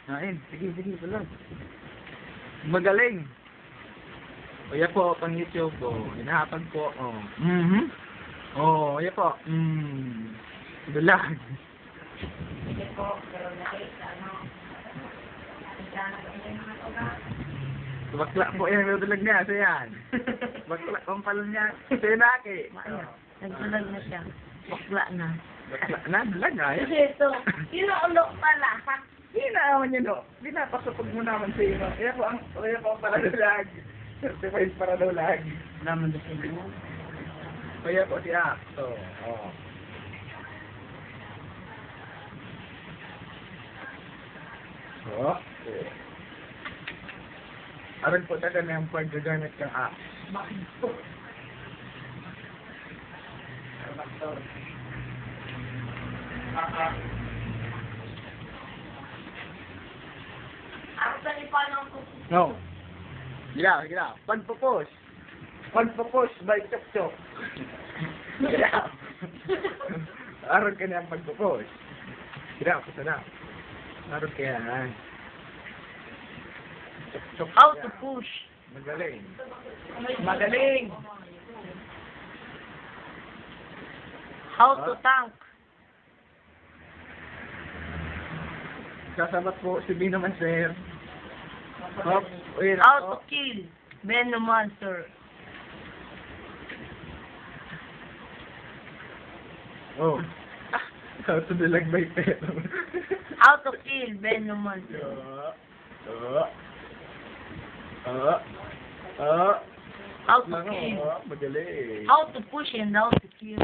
Kain. Sige, sige, pala. Magaling. O, yan po, pang YouTube, oh. Hinahapag po, oh. Oh, yan po. Dulag. Sige po, pero nakita, ano. Bakla po yan, may dulag niya, so yan. Bakla, pampalon niya. Sinaki. Nagsulag na siya. Bakla na. Bakla na, dulag ay. Kasi ito, inuulok pala. Hindi na naman yun, no. Hindi na, pasupag mo naman sa iyo. Kaya po ang para dulag. Certified para dulag. Naman na siya mo. Kaya po si Akto. Oh. Oh. Aron po taga na yung paggagamit kang app. Bakit po? Ako sa ipanong ko. No. Gila, gila. Pagpupos. Pagpupos by Chok Chok. Gila. Aron ka na ang pagpupos. Gila, pusa na. Aron ka yan. Chok Chok. How to push. Magaling. Magaling. How to tank. Kasabat po si Bino Manser. Hop. Uy, How to kill Venom Monster. Oh. How to dilag by pero. How to kill Venom Monster. How to kill. Magaling. How to push and how to kill.